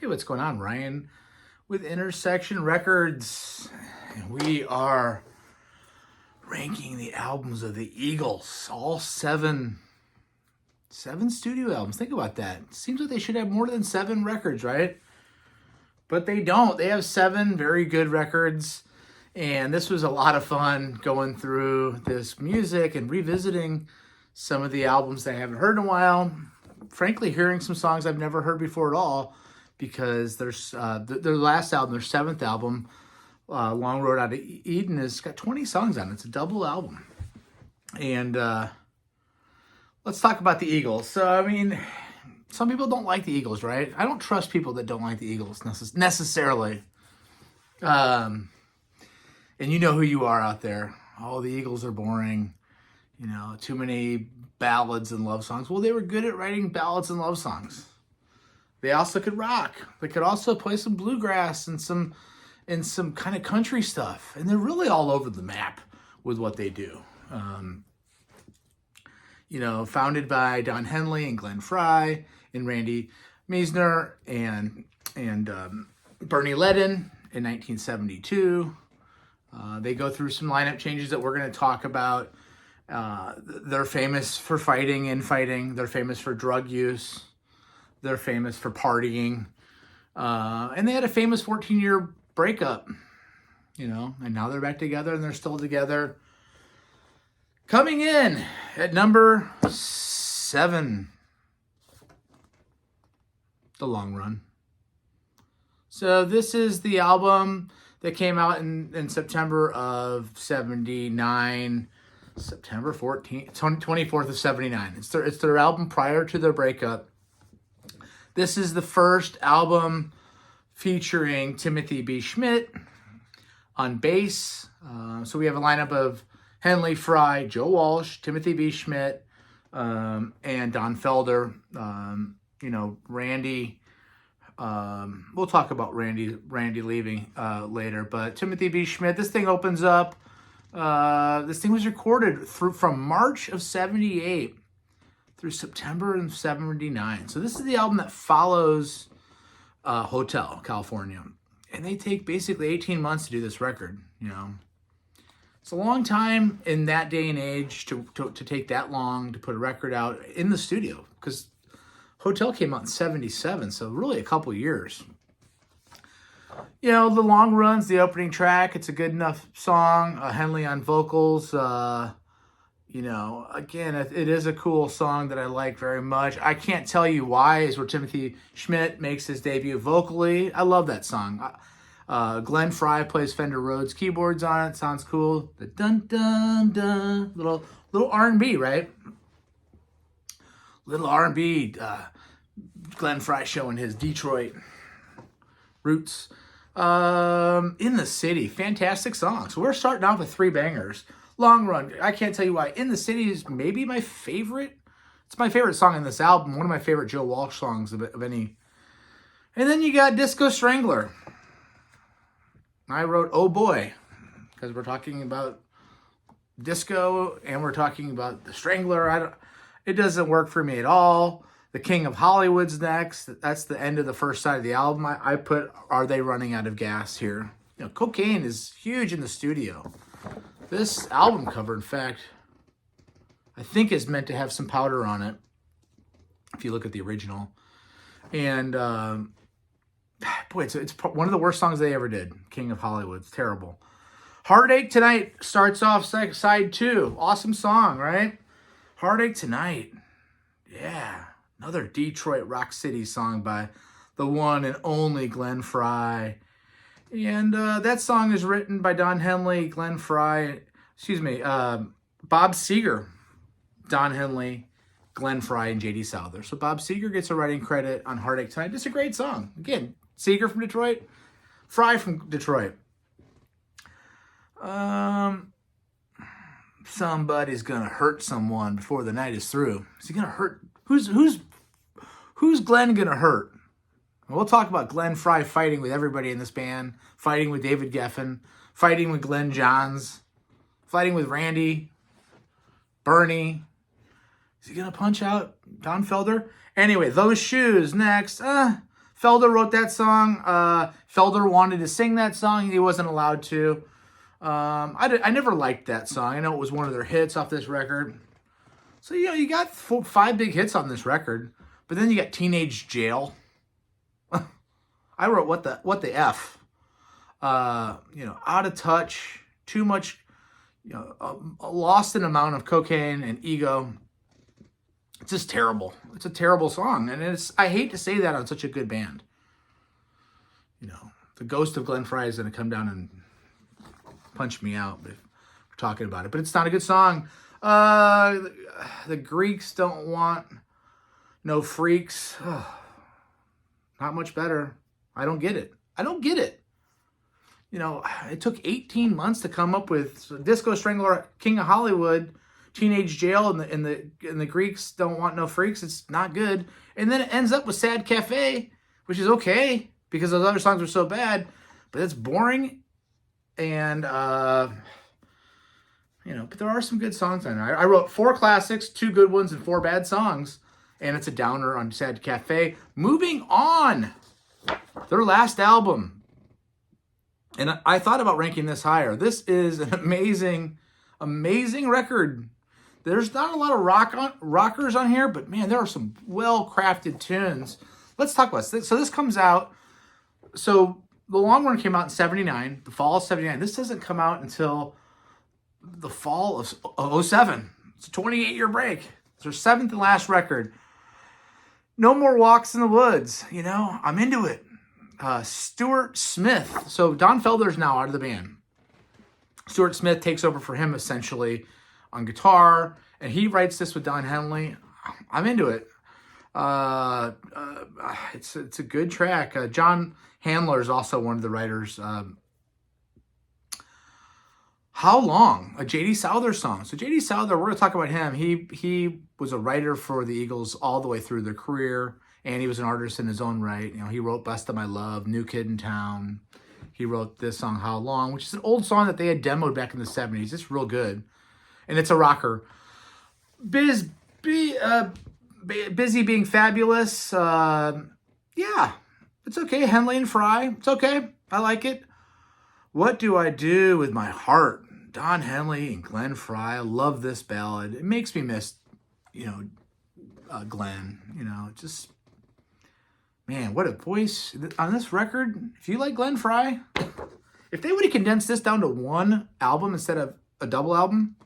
Hey, what's going on? Ryan with Intersection Records. And we are ranking the albums of the Eagles. All seven studio albums. Think about that. Seems like they should have more than 7 records, right? But they don't. They have 7 very good records. And this was a lot of fun going through this music and revisiting some of the albums that I haven't heard in a while. Frankly, hearing some songs I've never heard before at all, because there's their last album, their 7th album, Long Road Out of Eden, has got 20 songs on it. It's a double album. And let's talk about the Eagles. So, I mean, some people don't like the Eagles, right? I don't trust people that don't like the Eagles necessarily. And you know who you are out there. Oh, the Eagles are boring. You know, too many ballads and love songs. Well, they were good at writing ballads and love songs. They also could rock. They could also play some bluegrass and some kind of country stuff. And they're really all over the map with what they do. You know, founded by Don Henley and Glenn Frey and Randy Meisner and Bernie Leadon in 1972. They go through some lineup changes that we're going to talk about. They're famous for fighting and infighting. They're famous for drug use. They're famous for partying. And they had a famous 14-year breakup, you know, and now they're back together and they're still together. Coming in at number 7, The Long Run. So this is the album that came out in September of 79, September 14th, 24th of 79. It's their album prior to their breakup. This is the first album featuring Timothy B. Schmit on bass. So we have a lineup of Henley, Frey, Joe Walsh, Timothy B. Schmit, and Don Felder. You know, Randy. We'll talk about Randy leaving later. But Timothy B. Schmit. This thing opens up. This thing was recorded from March of 78 through September of 79. So this is the album that follows Hotel California. And they take basically 18 months to do this record, you know. It's a long time in that day and age to take that long to put a record out in the studio, because Hotel came out in 77, so really a couple years. You know, The Long Run's the opening track. It's a good enough song. Henley on vocals. You know, again, it is a cool song that I like very much. I Can't Tell You Why is where Timothy Schmit makes his debut vocally. I love that song. Glenn Frey plays Fender Rhodes keyboards on it. Sounds cool. The dun dun dun, little R&B, right? Little R&B. Glenn Frey showing his Detroit roots. In the City, fantastic song. So we're starting off with 3 bangers. Long Run, I Can't Tell You Why. In the City is maybe my favorite. It's my favorite song in this album. One of my favorite Joe Walsh songs of any. And then you got Disco Strangler. I wrote Oh Boy, because we're talking about disco and we're talking about the Strangler. It doesn't work for me at all. The King of Hollywood's next. That's the end of the first side of the album. I put Are They Running Out of Gas here. You know, cocaine is huge in the studio. This album cover, in fact, I think is meant to have some powder on it, if you look at the original. And, boy, it's one of the worst songs they ever did, King of Hollywood. It's terrible. Heartache Tonight starts off side 2. Awesome song, right? Heartache Tonight. Yeah. Another Detroit Rock City song by the one and only Glenn Frey. And that song is written by Don Henley, Glenn Frey, Bob Seger, Don Henley, Glenn Frey, and J.D. Souther. So Bob Seger gets a writing credit on Heartache Tonight. It's a great song. Again, Seger from Detroit, Frey from Detroit. Somebody's gonna hurt someone before the night is through. Is he gonna hurt? Who's Glenn gonna hurt? We'll talk about Glenn Frey fighting with everybody in this band, fighting with David Geffen, fighting with Glenn Johns, fighting with Randy, Bernie. Is he going to punch out Don Felder? Anyway, Those Shoes next. Felder wrote that song. Felder wanted to sing that song. He wasn't allowed to. I never liked that song. I know it was one of their hits off this record. So, you got 5 big hits on this record. But then you got Teenage Jail. I wrote What the F. Out of touch, too much, lost an amount of cocaine and ego. It's just terrible. It's a terrible song. And I hate to say that on such a good band. The ghost of Glenn Frey is going to come down and punch me out if we're talking about it. But it's not a good song. The Greeks Don't Want No Freaks. Not much better. I don't get it. It took 18 months to come up with Disco Strangler, King of Hollywood, Teenage Jail, and the Greeks Don't Want No Freaks. It's not good. And then it ends up with Sad Cafe, which is okay because those other songs are so bad, but it's boring. And, but there are some good songs on it. I wrote 4 classics, 2 good ones, and 4 bad songs. And it's a downer on Sad Cafe. Moving on. Their last album. And I thought about ranking this higher. This is an amazing, amazing record. There's not a lot of rockers on here, but man, there are some well-crafted tunes. Let's talk about this. So this comes out. So the long run came out in 79, the fall of 79. This doesn't come out until the fall of 07. It's a 28-year break. It's their 7th and last record. No More Walks in the Woods. I'm into it. Stuart Smith. So Don Felder's now out of the band. Stuart Smith takes over for him essentially on guitar, and he writes this with Don Henley. I'm into it. It's a good track. John Handler is also one of the writers. How Long, a J.D. Souther song. So J.D. Souther, we're going to talk about him. He was a writer for the Eagles all the way through their career, and he was an artist in his own right. He wrote Best of My Love, New Kid in Town. He wrote this song, How Long, which is an old song that they had demoed back in the 70s. It's real good, and it's a rocker. Busy Being Fabulous. Yeah, it's okay. Henley and Fry, it's okay. I like it. What Do I Do With My Heart? Don Henley and Glenn Frey. I love this ballad. It makes me miss, Glenn. Just, man, what a voice. On this record, if you like Glenn Frey, if they would have condensed this down to 1 album instead of a double album,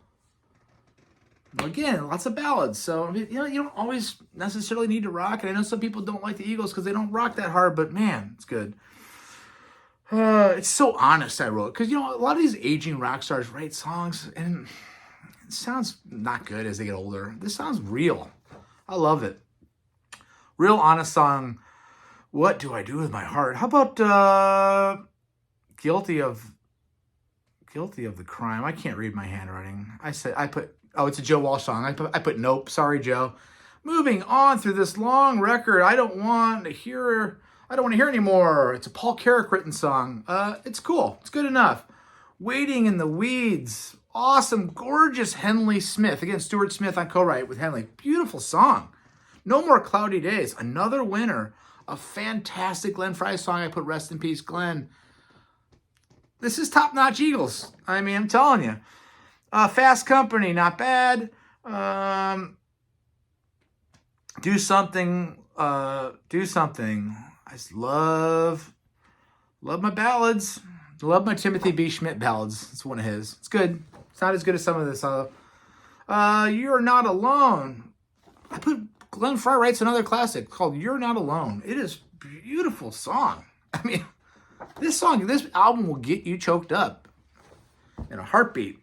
again, lots of ballads. So, you don't always necessarily need to rock. And I know some people don't like the Eagles because they don't rock that hard, but man, it's good. It's so honest, I wrote. Because, a lot of these aging rock stars write songs, and it sounds not good as they get older. This sounds real. I love it. Real honest song. What Do I Do With My Heart? How about Guilty of the Crime? I can't read my handwriting. it's a Joe Walsh song. I put Nope. Sorry, Joe. Moving on through this long record. I don't want to hear anymore. It's a Paul Carrack written song. It's cool. It's good enough. Waiting in the Weeds. Awesome, gorgeous Henley Smith. Again, Stuart Smith on co-write with Henley. Beautiful song. No More Cloudy Days. Another winner. A fantastic Glenn Frey song. I put Rest in Peace, Glenn. This is top-notch Eagles. I'm telling you. Fast Company, not bad. Do Something. I just love my ballads. Love my Timothy B. Schmidt ballads. It's one of his. It's good. It's not as good as some of this. You're Not Alone. I put Glenn Frey writes another classic called You're Not Alone. It is a beautiful song. This album will get you choked up in a heartbeat.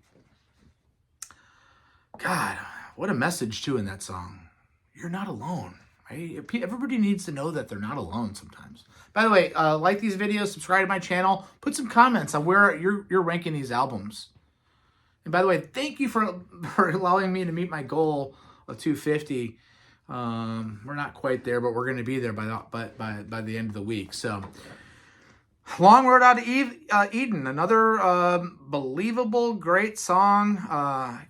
God, what a message too in that song. You're not alone. Right? Everybody needs to know that they're not alone sometimes. By the way, like these videos, subscribe to my channel, put some comments on where you're ranking these albums. And by the way, thank you for allowing me to meet my goal of 250. We're not quite there, but we're going to be there by the end of the week. So, Long Road Out of Eden, another believable, great song. I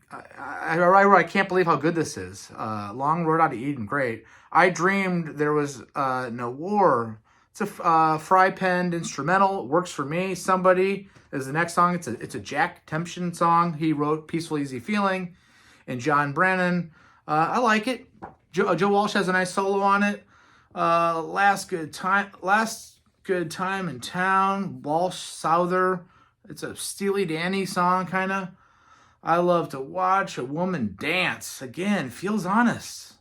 can't believe how good this is. Long Road Out of Eden, great. I Dreamed There Was No War. It's a Fry penned instrumental. Works for me. Somebody is the next song. It's a Jack Tempchin song. He wrote "Peaceful Easy Feeling," and John Brennan. I like it. Joe Walsh has a nice solo on it. Last good time in town. Walsh Souther. It's a Steely Danny song, kind of. I love to watch a woman dance. Again, feels honest.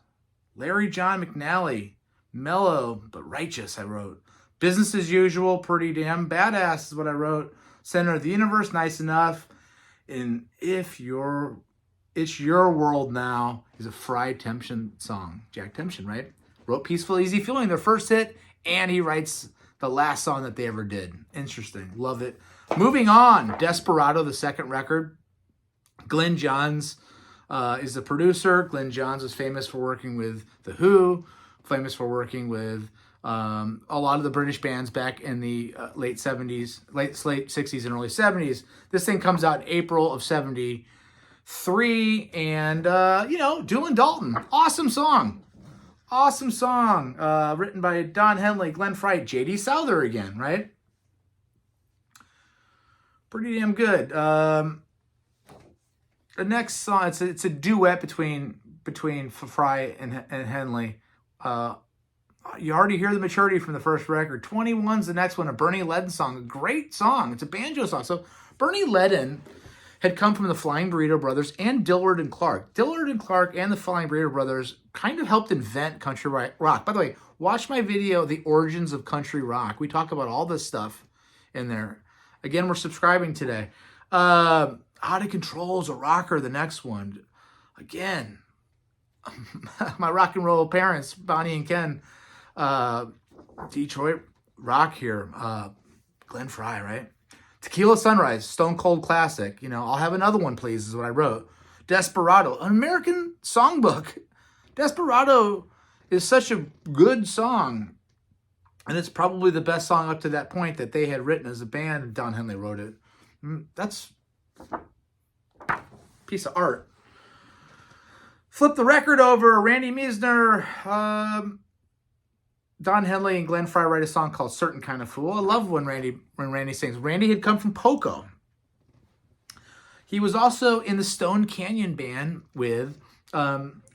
Larry John McNally. Mellow but righteous, I wrote. Business as usual, pretty damn badass is what I wrote. Center of the universe, nice enough. And it's your world now is a Fry Tempchin song. Jack Tempchin, right? Wrote Peaceful Easy Feeling, their first hit, and he writes the last song that they ever did. Interesting. Love it. Moving on, Desperado, the second record. Glenn Johns is the producer. Glenn Johns is famous for working with The Who, famous for working with a lot of the British bands back in the late 60s and early 70s. This thing comes out in April of 73. And, Doolin Dalton. Awesome song. Awesome song. Written by Don Henley, Glenn Frey, J.D. Souther again, right? Pretty damn good. The next song, it's a duet between Frey and Henley. You already hear the maturity from the first record. 21's the next one, a Bernie Leadon song. A great song. It's a banjo song. So Bernie Leadon had come from the Flying Burrito Brothers and Dillard and Clark. Dillard and Clark and the Flying Burrito Brothers kind of helped invent country rock. By the way, watch my video, The Origins of Country Rock. We talk about all this stuff in there. Again, we're subscribing today. Out of Control is a rocker, the next one. Again, my rock and roll parents, Bonnie and Ken, Detroit rock here. Glenn Frey, right? Tequila Sunrise, Stone Cold classic. I'll have another one, please, is what I wrote. Desperado, an American songbook. Desperado is such a good song. And it's probably the best song up to that point that they had written as a band. Don Henley wrote it. That's a piece of art. Flip the record over. Randy Meisner, Don Henley, and Glenn Frey write a song called "Certain Kind of Fool." I love when Randy sings. Randy had come from Poco. He was also in the Stone Canyon band with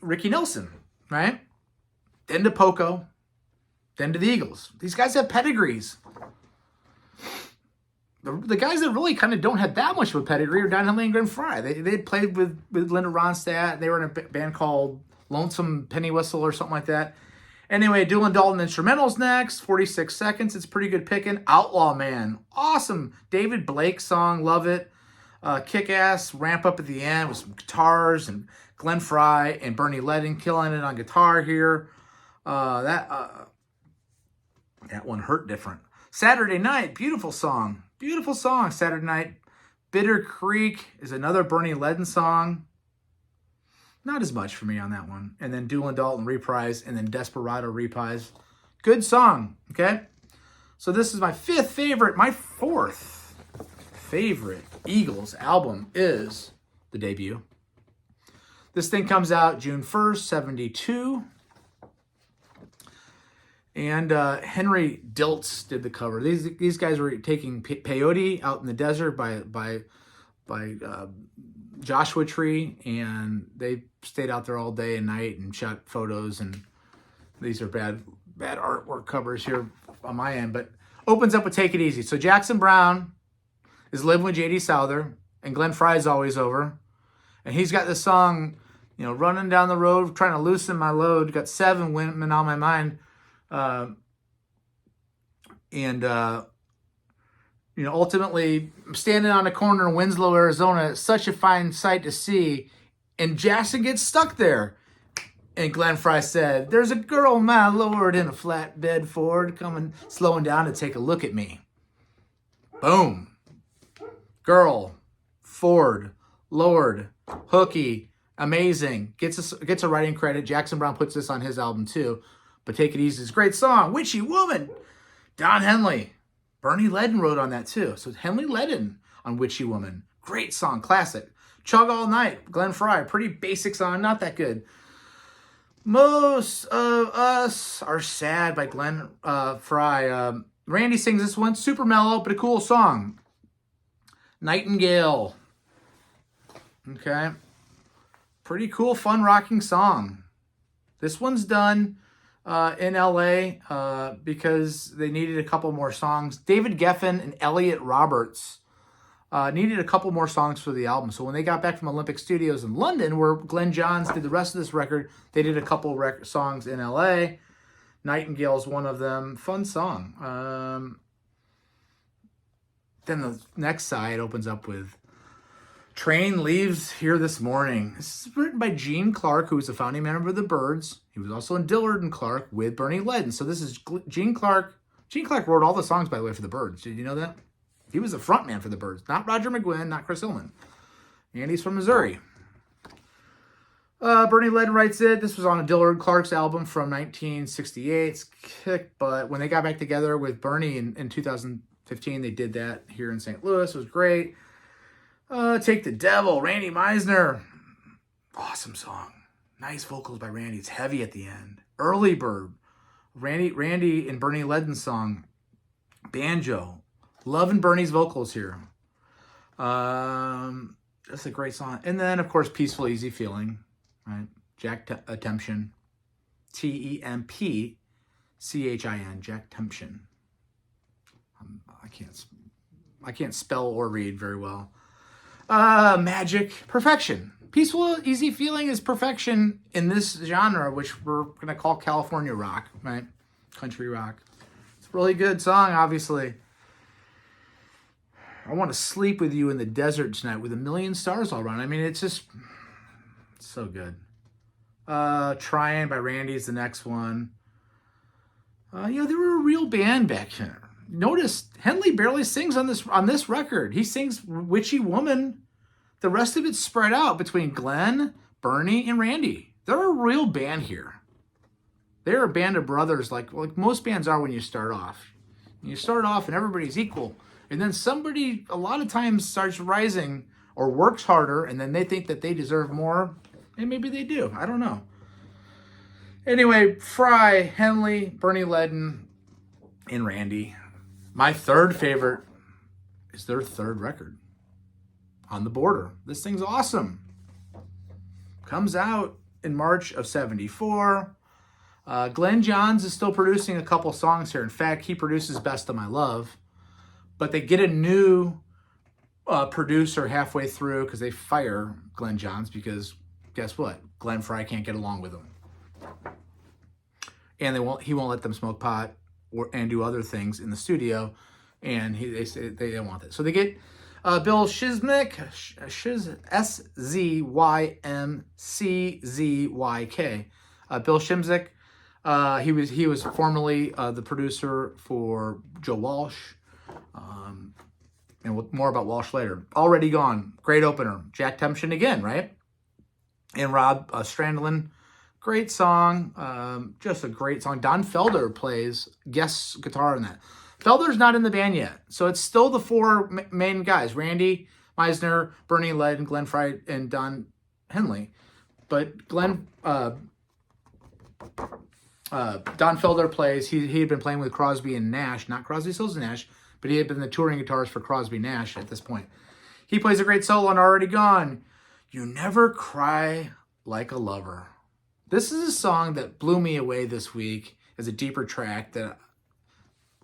Ricky Nelson, right? Then to Poco, then to the Eagles. These guys have pedigrees. The guys that really kind of don't have that much of a pedigree are Don Henley and Glenn Frey. They had played with Linda Ronstadt. They were in a band called Lonesome Penny Whistle or something like that. Anyway, Doolin Dalton instrumentals next. 46 Seconds. It's pretty good picking. Outlaw Man. Awesome. David Blake song. Love it. Kick-ass ramp up at the end with some guitars and Glenn Frey and Bernie Leadon killing it on guitar here. That one hurt different. Saturday Night. Beautiful song. Beautiful song. Saturday Night. Bitter Creek is another Bernie Leadon song. Not as much for me on that one. And then Doolin Dalton reprise, and then Desperado reprise. Good song, okay? So this is my fifth favorite. My fourth favorite Eagles album is the debut. This thing comes out June 1st, 72. And Henry Diltz did the cover. These guys were taking peyote out in the desert by Joshua Tree, and they stayed out there all day and night and shot photos. And these are bad artwork covers here on my end, but opens up with "Take It Easy." So Jackson Browne is living with J.D. Souther, and Glenn Frey's always over, and he's got this song, running down the road trying to loosen my load. Got 7 women on my mind, ultimately, I'm standing on a corner in Winslow, Arizona. It's such a fine sight to see. And Jackson gets stuck there. And Glenn Frey said, "There's a girl, my lord, in a flatbed Ford slowing down to take a look at me." Boom. Girl, Ford, Lord, hooky, amazing. Gets a writing credit. Jackson Browne puts this on his album too. But "Take It Easy" is a great song. Witchy Woman. Don Henley. Bernie Leadon wrote on that too. So Henley Leadon on "Witchy Woman." Great song, classic. "Chug All Night," Glenn Frey. Pretty basic song, not that good. Most of Us Are Sad by Glenn Fry. Randy sings this one. Super mellow, but a cool song. Nightingale. Okay. Pretty cool, fun, rocking song. This one's done in LA because they needed a couple more songs. David Geffen and Elliot Roberts needed a couple more songs for the album. So when they got back from Olympic Studios in London, where Glenn Johns did the rest of this record, they did a couple songs in LA. Nightingale's one of them. Fun song. Then the next side opens up with Train Leaves Here This Morning. This is written by Gene Clark, who was the founding member of the Byrds. He was also in Dillard and Clark with Bernie Leadon. So this is Gene Clark. Gene Clark wrote all the songs, by the way, for the Byrds. Did you know that? He was the front man for the Byrds. Not Roger McGuinn, not Chris Hillman. And he's from Missouri. Bernie Leadon writes it. This was on a Dillard Clark's album from 1968. It's kick, but when they got back together with Bernie in 2015, they did that here in St. Louis. It was great. Take the Devil, Randy Meisner. Awesome song. Nice vocals by Randy. It's heavy at the end. Early Bird. Randy and Bernie Leadon's song. Banjo. Loving Bernie's vocals here. That's a great song. And then, of course, Peaceful Easy Feeling. Right? Jack Tempchin. Tempchin. Jack Tempchin. I can't spell or read very well. Magic, Perfection. Peaceful, Easy Feeling is perfection in this genre, which we're going to call California rock, right? Country rock. It's a really good song, obviously. I Want to Sleep With You in the Desert Tonight with a million stars all around. I mean, it's so good. Trying by Randy is the next one. They were a real band back then. Notice Henley barely sings on this record. He sings Witchy Woman. The rest of it's spread out between Glenn, Bernie, and Randy. They're a real band here. They're a band of brothers like most bands are when you start off. You start off and everybody's equal. And then somebody a lot of times starts rising or works harder, and then they think that they deserve more. And maybe they do. I don't know. Anyway, Fry, Henley, Bernie Leadon, and Randy. My third favorite is their third record, On the Border. This thing's awesome. Comes out in March of 74. Glenn Johns is still producing a couple songs here. In fact, he produces Best of My Love. But they get a new producer halfway through because they fire Glenn Johns because guess what? Glenn Fry can't get along with him. And he won't let them smoke pot and do other things in the studio, and they say they don't want that. So they get Bill Szymczyk, Szymczyk. Bill Szymczyk. He was formerly the producer for Joe Walsh, and more about Walsh later. Already Gone, great opener. Jack Tempchin again, right? And Rob Strandlin. Great song, just a great song. Don Felder plays guest guitar in that. Felder's not in the band yet, so it's still the four main guys: Randy Meisner, Bernie Leadon, Glenn Fry, and Don Henley. But Don Felder plays. He had been playing with Crosby and Nash, not Crosby, Stills and Nash, but he had been the touring guitarist for Crosby Nash at this point. He plays a great solo on Already Gone. You Never Cry Like a Lover. This is a song that blew me away this week as a deeper track. An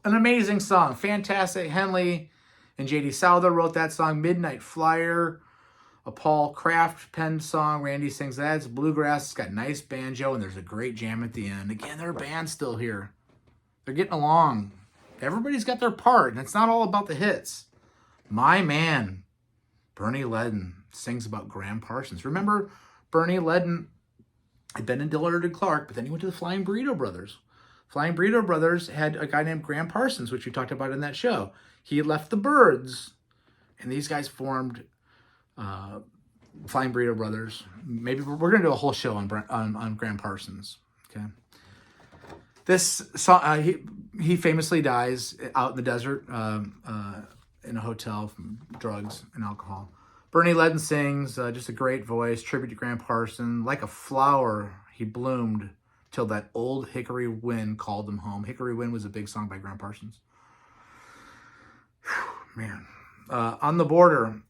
amazing song. Fantastic. Henley and J.D. Souther wrote that song. Midnight Flyer, a Paul Kraft penned song. Randy sings that. It's bluegrass. It's got nice banjo, and there's a great jam at the end. Again, they're a band still here. They're getting along. Everybody's got their part, and it's not all about the hits. My man, Bernie Leadon, sings about Graham Parsons. Remember, Bernie Leadon had been in Dillard and Clark, but then he went to the Flying Burrito Brothers. Flying Burrito Brothers had a guy named Graham Parsons, which we talked about in that show. He had left the Byrds, and these guys formed Flying Burrito Brothers. Maybe we're going to do a whole show on Graham Parsons. Okay. This song, he famously dies out in the desert in a hotel from drugs and alcohol. Bernie Leadon sings, just a great voice, tribute to Graham Parsons. Like a Flower, He bloomed till that old hickory wind called him home. Hickory Wind was a big song by Graham Parsons. Whew, man. On the Border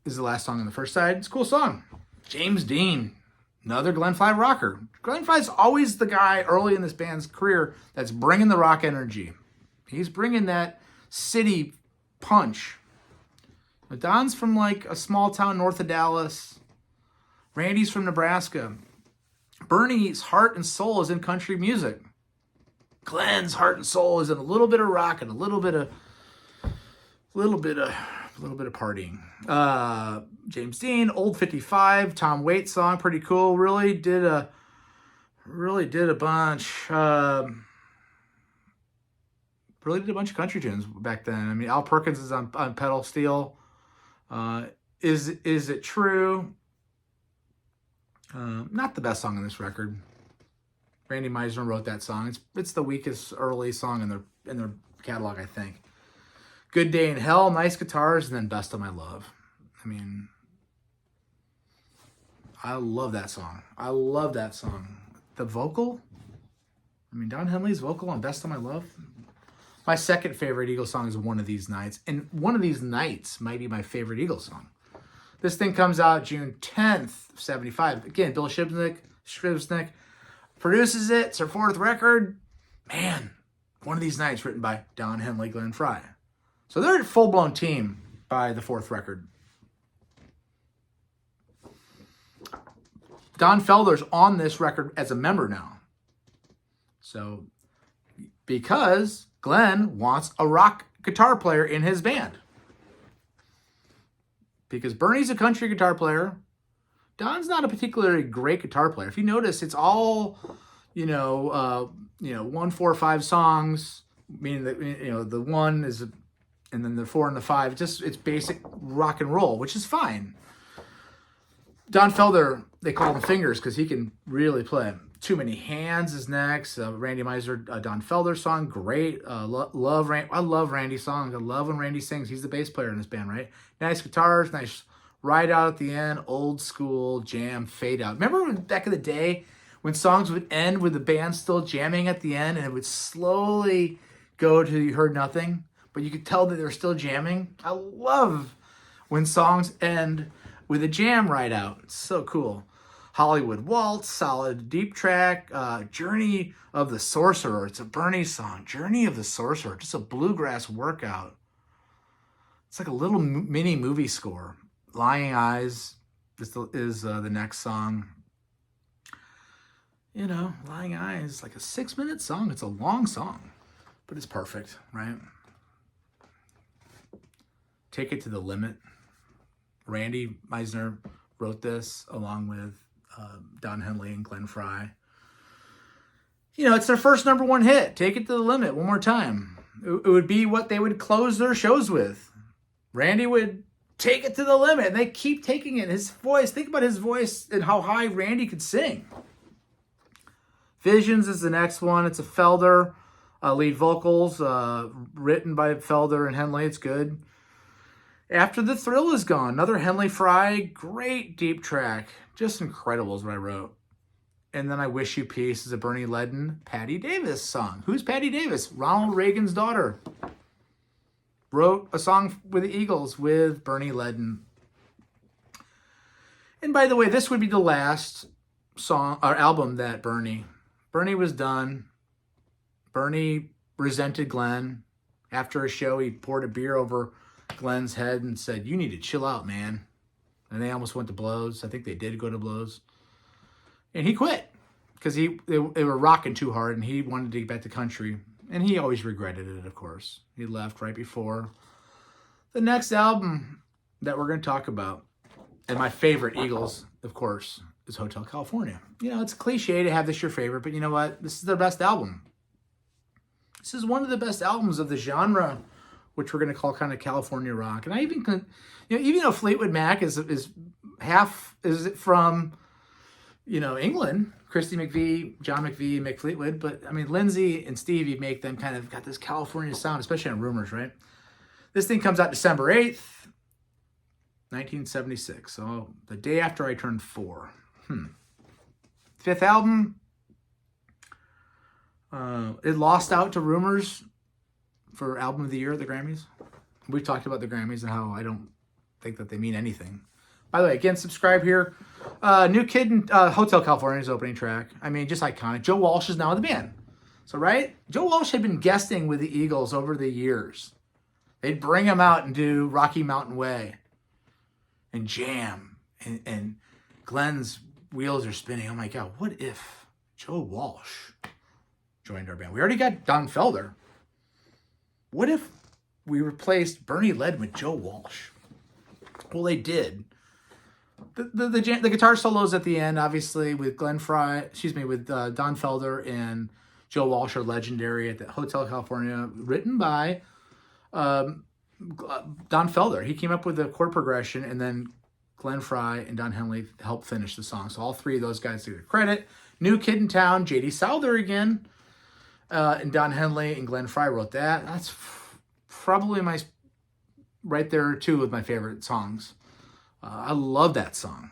is the last song on the first side. It's a cool song. James Dean, another Glenn Frey rocker. Glenn Frey's always the guy early in this band's career that's bringing the rock energy. He's bringing that city punch. Don's from like a small town north of Dallas. Randy's from Nebraska. Bernie's heart and soul is in country music. Glenn's heart and soul is in a little bit of rock and a little bit of partying. James Dean, Old 55, Tom Waits song, pretty cool. Really did a bunch. Really did a bunch of country tunes back then. I mean, Al Perkins is on pedal steel. Is It True? Not the best song on this record. Randy Meisner wrote that song. It's the weakest early song in their catalog, I think. Good Day in Hell, nice guitars, and then Best of My Love. I mean, I love that song. The vocal, I mean, Don Henley's vocal on Best of My Love. My second favorite Eagles song is One of These Nights, and One of These Nights might be my favorite Eagles song. This thing comes out June 10th, 75. Again, Bill Shibnick produces it. It's their fourth record. Man, One of These Nights written by Don Henley, Glenn Frey. So they're a full-blown team by the fourth record. Don Felder's on this record as a member now. So, because Glenn wants a rock guitar player in his band. Because Bernie's a country guitar player. Don's not a particularly great guitar player. If you notice, it's all, 1, 4, 5 songs, meaning that, the 1 is, and then the 4 and the 5, it's basic rock and roll, which is fine. Don Felder, they call him Fingers because he can really play. Too Many Hands is next. Randy Meisner, Don Felder song, great. I love Randy's songs. I love when Randy sings. He's the bass player in this band, right? Nice guitars, nice ride out at the end, old school jam fade out. Remember back in the day when songs would end with the band still jamming at the end and it would slowly go to You Heard Nothing, but you could tell that they were still jamming? I love when songs end with a jam right out. It's so cool. Hollywood Waltz, solid deep track. Journey of the Sorcerer. It's a Bernie song. Journey of the Sorcerer. Just a bluegrass workout. It's like a little mini movie score. Lying Eyes is the next song. Lying Eyes, like a 6-minute song. It's a long song, but it's perfect, right? Take It to the Limit. Randy Meisner wrote this along with Don Henley and Glenn Frey. It's their first number 1 hit. Take It to the Limit one more time. It would be what they would close their shows with. Randy would take it to the limit, and they keep taking it. His voice, think about his voice and how high Randy could sing. Visions is the next one. It's a Felder lead vocals, written by Felder and Henley. It's good. After the Thrill Is Gone, another Henley Frey, great deep track. Just incredible is what I wrote. And then I Wish You Peace is a Bernie Leadon, Patty Davis song. Who's Patty Davis? Ronald Reagan's daughter. Wrote a song with the Eagles with Bernie Leadon. And by the way, this would be the last song or album that Bernie was done. Bernie resented Glenn. After a show, he poured a beer over Glenn's head and said, "You need to chill out, man." And they almost went to blows. I think they did go to blows. And he quit because they were rocking too hard and he wanted to get back to country. And he always regretted it, of course. He left right before the next album that we're going to talk about. And my favorite Eagles, of course, is Hotel California. It's cliche to have this your favorite, but you know what? This is their best album. This is one of the best albums of the genre, which we're going to call kind of California rock. And I even, even though Fleetwood Mac is from, England, Christy McVie, John McVie, Mick Fleetwood, but I mean, Lindsay and Stevie make them kind of got this California sound, especially on Rumors, right? This thing comes out December 8th, 1976. So the day after I turned 4. fifth album. It lost out to Rumors for Album of the Year at the Grammys. We've talked about the Grammys and how I don't think that they mean anything. By the way, again, subscribe here. New Kid in Hotel California's opening track. I mean, just iconic. Joe Walsh is now in the band. So, right? Joe Walsh had been guesting with the Eagles over the years. They'd bring him out and do Rocky Mountain Way and jam. And Glenn's wheels are spinning. Oh, my God. What if Joe Walsh joined our band? We already got Don Felder. What if we replaced Bernie Ledden with Joe Walsh? Well, they did. The guitar solos at the end, obviously, with with Don Felder and Joe Walsh are legendary at the Hotel California, written by Don Felder. He came up with the chord progression, and then Glenn Frey and Don Henley helped finish the song. So all three of those guys get credit. New Kid in Town, J.D. Souther again, and Don Henley and Glenn Frey wrote that. That's probably right there too with my favorite songs. I love that song.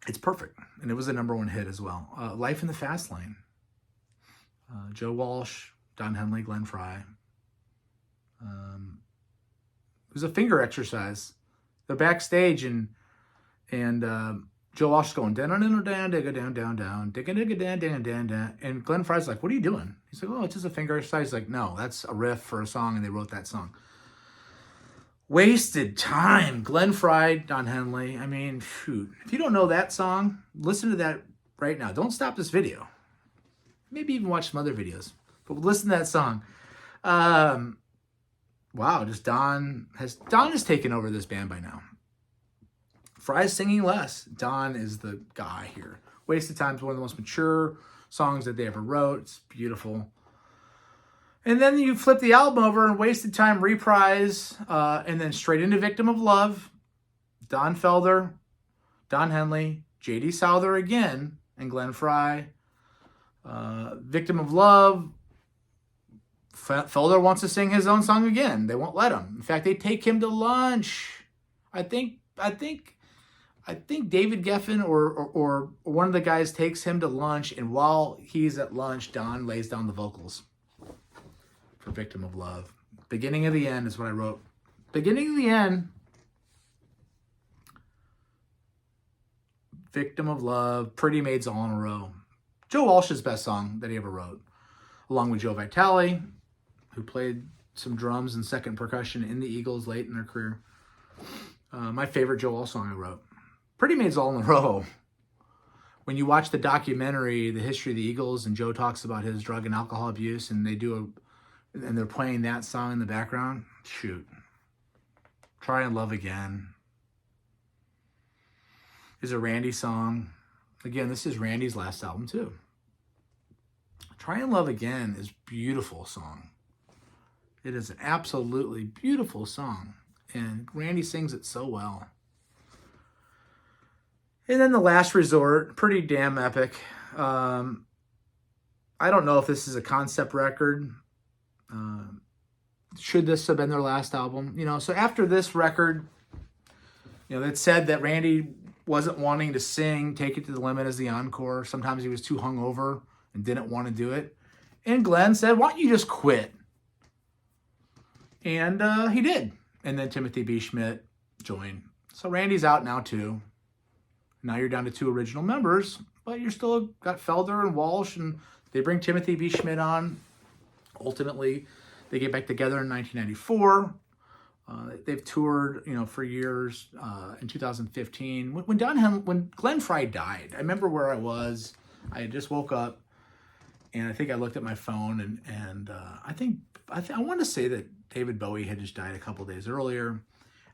It's perfect. And it was a #1 hit as well. Life in the Fast Lane. Joe Walsh, Don Henley, Glenn Frey. It was a finger exercise. They're backstage and Joe Walsh is going down, down, digga down, down, down, digga digga down, down, down, down. And Glenn Frey's like, "What are you doing?" He's like, "Oh, it's just a finger exercise." He's like, "No, that's a riff for a song," and they wrote that song. Wasted Time, Glenn Frey, Don Henley. I mean, shoot. If you don't know that song, listen to that right now. Don't stop this video. Maybe even watch some other videos. But listen to that song. Wow, just Don has taken over this band by now. Frey's singing less. Don is the guy here. Wasted Time is one of the most mature songs that they ever wrote. It's beautiful. And then you flip the album over and Wasted Time reprise, and then straight into Victim of Love. Don Felder, Don Henley, J.D. Souther again, and Glenn Frey. Victim of Love. Felder wants to sing his own song again. They won't let him. In fact, they take him to lunch. I think David Geffen or one of the guys takes him to lunch, and while he's at lunch, Don lays down the vocals for Victim of Love. Beginning of the End is what I wrote. Beginning of the End. Victim of Love. Pretty Maids All in a Row. Joe Walsh's best song that he ever wrote, along with Joe Vitale, who played some drums and second percussion in the Eagles late in their career. My favorite Joe Walsh song I wrote. Pretty Maids All in a Row. When you watch the documentary, The History of the Eagles, and Joe talks about his drug and alcohol abuse, and they're playing that song in the background, shoot. Try and Love Again is a Randy song. Again, this is Randy's last album too. Try and Love Again is a beautiful song. It is an absolutely beautiful song. And Randy sings it so well. And then The Last Resort, pretty damn epic. I don't know if this is a concept record. Should this have been their last album? So after this record, it said that Randy wasn't wanting to sing Take It to the Limit as the encore. Sometimes he was too hungover and didn't want to do it. And Glenn said, "Why don't you just quit?" And he did. And then Timothy B. Schmidt joined. So Randy's out now too. Now you're down to 2 original members, but you're still got Felder and Walsh, and they bring Timothy B. Schmidt on. Ultimately, they get back together in 1994. They've toured, for years. In 2015, when Glenn Frey died, I remember where I was. I had just woke up, and I think I looked at my phone, and I want to say that David Bowie had just died a couple days earlier.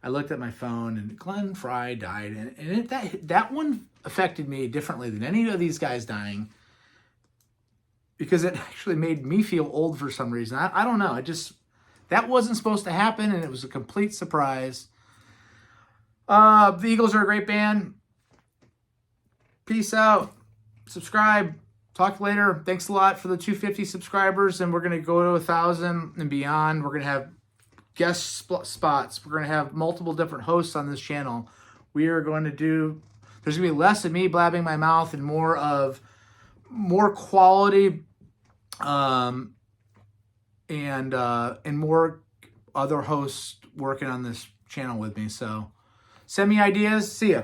I looked at my phone, and Glenn Frey died, and that one affected me differently than any of these guys dying, because it actually made me feel old for some reason. I don't know. That wasn't supposed to happen, and it was a complete surprise. The Eagles are a great band. Peace out. Subscribe. Talk later. Thanks a lot for the 250 subscribers, and we're going to go to 1,000 and beyond. We're going to have guest spots. We're going to have multiple different hosts on this channel. We are going to do There's going to be less of me blabbing my mouth and more quality and more other hosts working on this channel with me. So send me ideas. See ya.